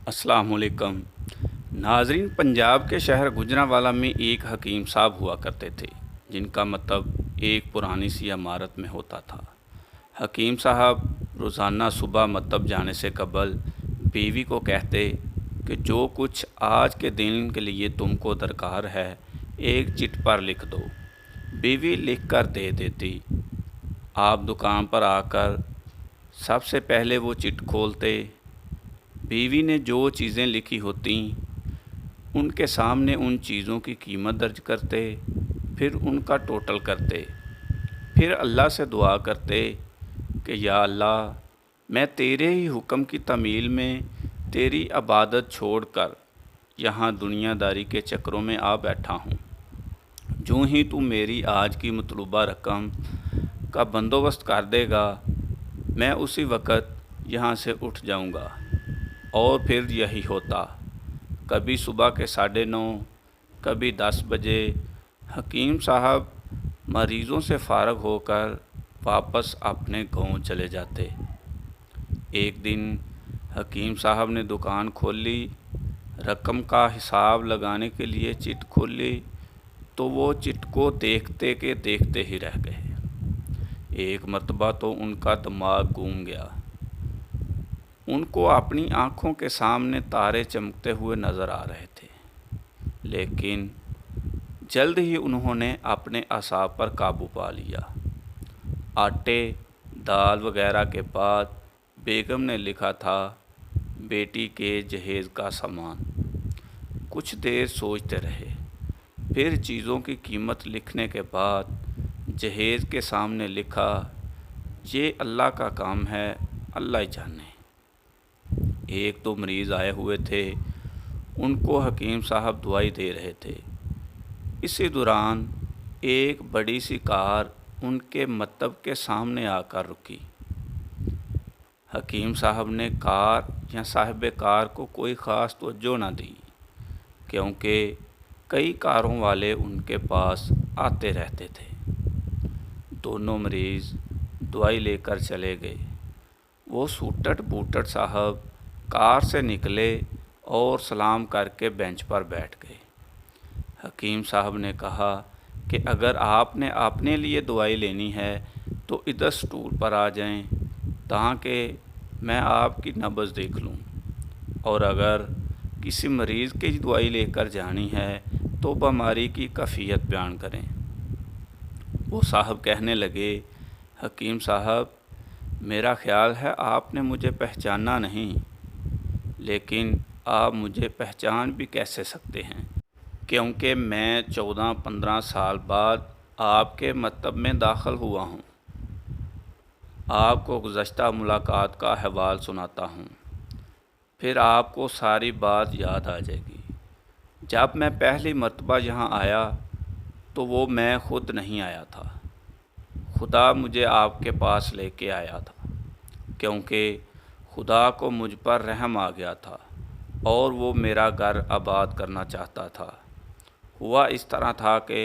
السلام علیکم ناظرین۔ پنجاب کے شہر گوجرانوالہ میں ایک حکیم صاحب ہوا کرتے تھے جن کا مطلب ایک پرانی سی عمارت میں ہوتا تھا۔ حکیم صاحب روزانہ صبح مکتب جانے سے قبل بیوی کو کہتے کہ جو کچھ آج کے دن کے لیے تم کو درکار ہے ایک چٹ پر لکھ دو۔ بیوی لکھ کر دے دیتی۔ آپ دکان پر آ کر سب سے پہلے وہ چٹ کھولتے۔ بیوی نے جو چیزیں لکھی ہوتیں ان کے سامنے ان چیزوں کی قیمت درج کرتے، پھر ان کا ٹوٹل کرتے، پھر اللہ سے دعا کرتے کہ یا اللہ، میں تیرے ہی حکم کی تعمیل میں تیری عبادت چھوڑ کر یہاں دنیا داری کے چکروں میں آ بیٹھا ہوں۔ جو ہی تو میری آج کی مطلوبہ رقم کا بندوبست کر دے گا میں اسی وقت یہاں سے اٹھ جاؤں گا۔ اور پھر یہی ہوتا۔ کبھی صبح کے 9:30، کبھی 10 بجے حکیم صاحب مریضوں سے فارغ ہو کر واپس اپنے گاؤں چلے جاتے۔ ایک دن حکیم صاحب نے دکان کھول لی۔ رقم کا حساب لگانے کے لیے چٹ کھولی تو وہ چٹ کو دیکھتے کہ دیکھتے ہی رہ گئے۔ ایک مرتبہ تو ان کا دماغ گھوم گیا۔ ان کو اپنی آنکھوں کے سامنے تارے چمکتے ہوئے نظر آ رہے تھے، لیکن جلد ہی انہوں نے اپنے اعصاب پر قابو پا لیا۔ آٹے، دال وغیرہ کے بعد بیگم نے لکھا تھا بیٹی کے جہیز کا سامان۔ کچھ دیر سوچتے رہے، پھر چیزوں کی قیمت لکھنے کے بعد جہیز کے سامنے لکھا یہ اللہ کا کام ہے، اللہ ہی جانے۔ ایک دو مریض آئے ہوئے تھے، ان کو حکیم صاحب دوائی دے رہے تھے۔ اسی دوران ایک بڑی سی کار ان کے مکتب کے سامنے آ کر رکی۔ حکیم صاحب نے کار یا صاحب کار کو کوئی خاص توجہ نہ دی، کیونکہ کئی کاروں والے ان کے پاس آتے رہتے تھے۔ دونوں مریض دوائی لے کر چلے گئے۔ وہ سوٹٹ بوٹٹ صاحب کار سے نکلے اور سلام کر کے بینچ پر بیٹھ گئے۔ حکیم صاحب نے کہا کہ اگر آپ نے اپنے لیے دوائی لینی ہے تو ادھر سٹول پر آ جائیں تاکہ میں آپ کی نبض دیکھ لوں، اور اگر کسی مریض کی دوائی لے کر جانی ہے تو بیماری کی کیفیت بیان کریں۔ وہ صاحب کہنے لگے حکیم صاحب، میرا خیال ہے آپ نے مجھے پہچانا نہیں، لیکن آپ مجھے پہچان بھی کیسے سکتے ہیں، کیونکہ میں 14-15 سال بعد آپ کے مکتب میں داخل ہوا ہوں۔ آپ کو گزشتہ ملاقات کا احوال سناتا ہوں، پھر آپ کو ساری بات یاد آ جائے گی۔ جب میں پہلی مرتبہ یہاں آیا تو وہ میں خود نہیں آیا تھا، خدا مجھے آپ کے پاس لے کے آیا تھا، کیونکہ خدا کو مجھ پر رحم آ گیا تھا اور وہ میرا گھر آباد کرنا چاہتا تھا۔ ہوا اس طرح تھا کہ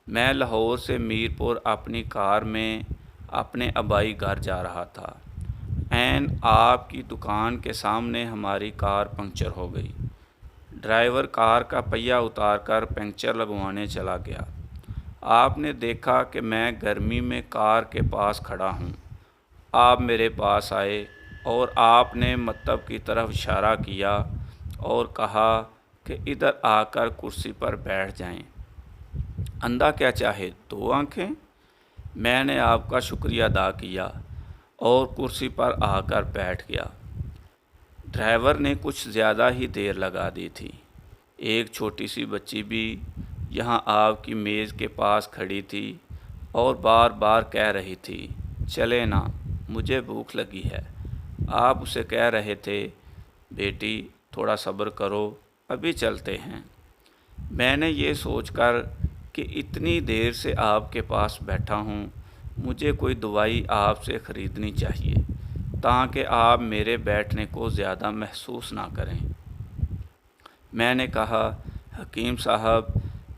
میں لاہور سے میر پور اپنی کار میں اپنے آبائی گھر جا رہا تھا۔ عین آپ کی دکان کے سامنے ہماری کار پنکچر ہو گئی۔ ڈرائیور کار کا پہیہ اتار کر پنکچر لگوانے چلا گیا۔ آپ نے دیکھا کہ میں گرمی میں کار کے پاس کھڑا ہوں۔ آپ میرے پاس آئے اور آپ نے مکتب کی طرف اشارہ کیا اور کہا کہ ادھر آ کر کرسی پر بیٹھ جائیں۔ اندھا کیا چاہے 2 آنکھیں۔ میں نے آپ کا شکریہ ادا کیا اور کرسی پر آ کر بیٹھ گیا۔ ڈرائیور نے کچھ زیادہ ہی دیر لگا دی تھی۔ ایک چھوٹی سی بچی بھی یہاں آپ کی میز کے پاس کھڑی تھی اور بار بار کہہ رہی تھی چلے نا، مجھے بھوک لگی ہے۔ آپ اسے کہہ رہے تھے بیٹی تھوڑا صبر کرو، ابھی چلتے ہیں۔ میں نے یہ سوچ کر کہ اتنی دیر سے آپ کے پاس بیٹھا ہوں، مجھے کوئی دوائی آپ سے خریدنی چاہیے تاکہ آپ میرے بیٹھنے کو زیادہ محسوس نہ کریں۔ میں نے کہا حکیم صاحب،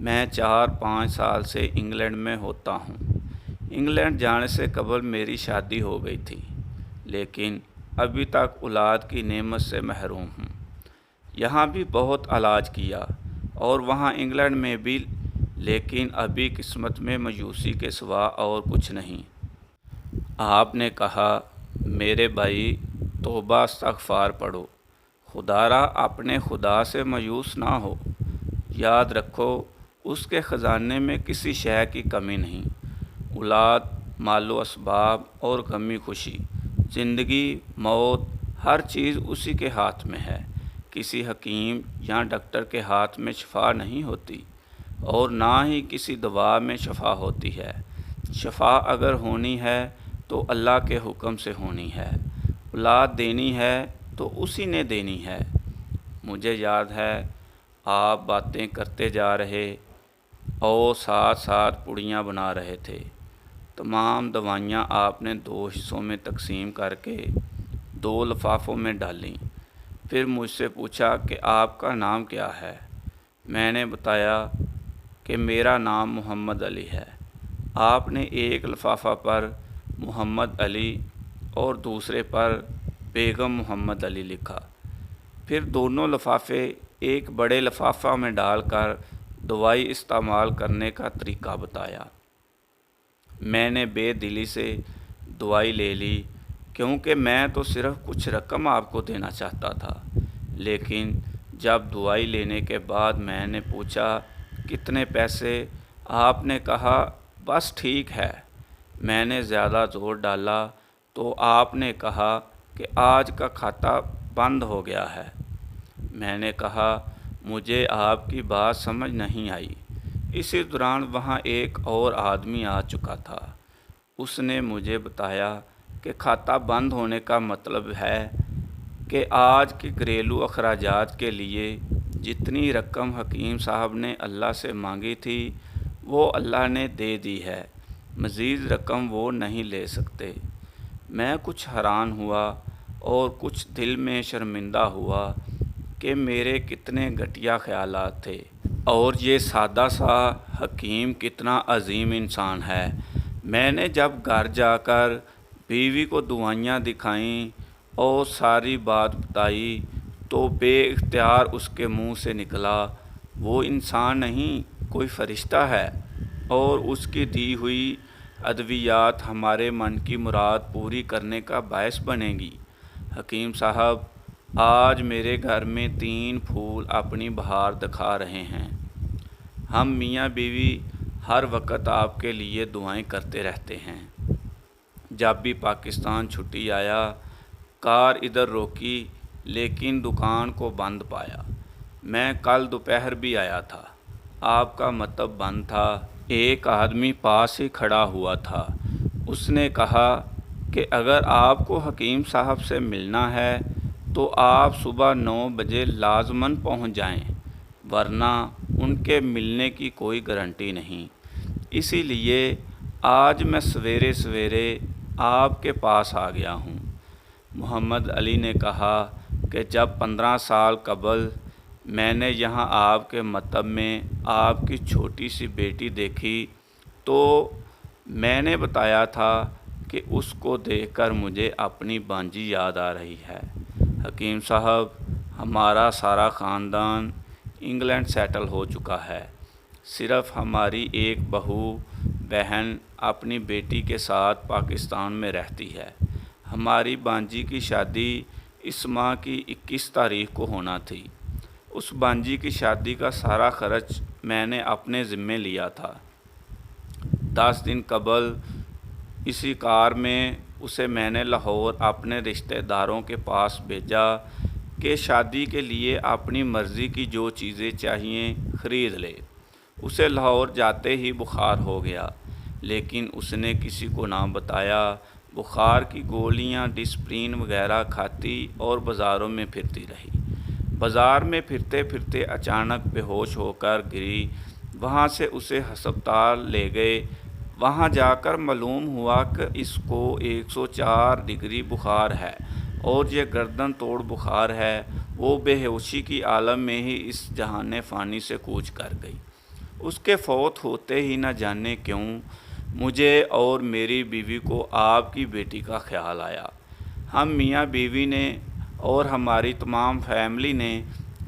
میں 4-5 سال سے انگلینڈ میں ہوتا ہوں۔ انگلینڈ جانے سے قبل میری شادی ہو گئی تھی، لیکن ابھی تک اولاد کی نعمت سے محروم ہوں۔ یہاں بھی بہت علاج کیا اور وہاں انگلینڈ میں بھی، لیکن ابھی قسمت میں مایوسی کے سوا اور کچھ نہیں۔ آپ نے کہا، میرے بھائی، توبہ استغفار پڑھو، خدا را اپنے خدا سے مایوس نہ ہو۔ یاد رکھو، اس کے خزانے میں کسی شے کی کمی نہیں۔ اولاد، مال و اسباب اور غمی خوشی، زندگی، موت، ہر چیز اسی کے ہاتھ میں ہے۔ کسی حکیم یا ڈاکٹر کے ہاتھ میں شفا نہیں ہوتی، اور نہ ہی کسی دوا میں شفا ہوتی ہے۔ شفا اگر ہونی ہے تو اللہ کے حکم سے ہونی ہے۔ اولاد دینی ہے تو اسی نے دینی ہے۔ مجھے یاد ہے، آپ باتیں کرتے جا رہے اور ساتھ ساتھ پوڑیاں بنا رہے تھے۔ تمام دوائیاں آپ نے 2 حصوں میں تقسیم کر کے 2 لفافوں میں ڈالیں۔ پھر مجھ سے پوچھا کہ آپ کا نام کیا ہے؟ میں نے بتایا کہ میرا نام محمد علی ہے۔ آپ نے ایک لفافہ پر محمد علی اور دوسرے پر بیگم محمد علی لکھا۔ پھر دونوں لفافے ایک بڑے لفافہ میں ڈال کر دوائی استعمال کرنے کا طریقہ بتایا۔ میں نے بے دلی سے دوائی لے لی، کیونکہ میں تو صرف کچھ رقم آپ کو دینا چاہتا تھا۔ لیکن جب دوائی لینے کے بعد میں نے پوچھا کتنے پیسے، آپ نے کہا بس ٹھیک ہے۔ میں نے زیادہ زور ڈالا تو آپ نے کہا کہ آج کا کھاتا بند ہو گیا ہے۔ میں نے کہا مجھے آپ کی بات سمجھ نہیں آئی۔ اسی دوران وہاں ایک اور آدمی آ چکا تھا۔ اس نے مجھے بتایا کہ کھاتا بند ہونے کا مطلب ہے کہ آج کے گھریلو اخراجات کے لیے جتنی رقم حکیم صاحب نے اللہ سے مانگی تھی وہ اللہ نے دے دی ہے، مزید رقم وہ نہیں لے سکتے۔ میں کچھ حیران ہوا اور کچھ دل میں شرمندہ ہوا کہ میرے کتنے گھٹیا خیالات تھے، اور یہ سادہ سا حکیم کتنا عظیم انسان ہے۔ میں نے جب گھر جا کر بیوی کو دوائیاں دکھائیں اور ساری بات بتائی تو بے اختیار اس کے منہ سے نکلا، وہ انسان نہیں، کوئی فرشتہ ہے، اور اس کی دی ہوئی ادویات ہمارے من کی مراد پوری کرنے کا باعث بنے گی۔ حکیم صاحب، آج میرے گھر میں 3 پھول اپنی بہار دکھا رہے ہیں۔ ہم میاں بیوی ہر وقت آپ کے لیے دعائیں کرتے رہتے ہیں۔ جب بھی پاکستان چھٹی آیا، کار ادھر روکی لیکن دکان کو بند پایا۔ میں کل دوپہر بھی آیا تھا، آپ کا مکتب بند تھا۔ ایک آدمی پاس ہی کھڑا ہوا تھا۔ اس نے کہا کہ اگر آپ کو حکیم صاحب سے ملنا ہے تو آپ صبح 9 بجے لازماً پہنچ جائیں، ورنہ ان کے ملنے کی کوئی گارنٹی نہیں۔ اسی لیے آج میں سویرے سویرے آپ کے پاس آ گیا ہوں۔ محمد علی نے کہا کہ جب 15 سال قبل میں نے یہاں آپ کے مکتب میں آپ کی چھوٹی سی بیٹی دیکھی تو میں نے بتایا تھا کہ اس کو دیکھ کر مجھے اپنی بانجی یاد آ رہی ہے۔ حکیم صاحب، ہمارا سارا خاندان انگلینڈ سیٹل ہو چکا ہے، صرف ہماری ایک بہو بہن اپنی بیٹی کے ساتھ پاکستان میں رہتی ہے۔ ہماری بانجی کی شادی اس ماہ کی 21 تاریخ کو ہونا تھی۔ اس بانجی کی شادی کا سارا خرچ میں نے اپنے ذمے لیا تھا۔ 10 دن قبل اسی کار میں اسے میں نے لاہور اپنے رشتہ داروں کے پاس بھیجا کہ شادی کے لیے اپنی مرضی کی جو چیزیں چاہئیں خرید لے۔ اسے لاہور جاتے ہی بخار ہو گیا، لیکن اس نے کسی کو نہ بتایا۔ بخار کی گولیاں، ڈسپرین وغیرہ کھاتی اور بازاروں میں پھرتی رہی۔ بازار میں پھرتے پھرتے اچانک بے ہوش ہو کر گری۔ وہاں سے اسے ہسپتال لے گئے۔ وہاں جا کر معلوم ہوا کہ اس کو 104 ڈگری بخار ہے اور یہ گردن توڑ بخار ہے۔ وہ بے ہوشی کی عالم میں ہی اس جہان فانی سے کوچ کر گئی۔ اس کے فوت ہوتے ہی نہ جانے کیوں مجھے اور میری بیوی کو آپ کی بیٹی کا خیال آیا۔ ہم میاں بیوی نے اور ہماری تمام فیملی نے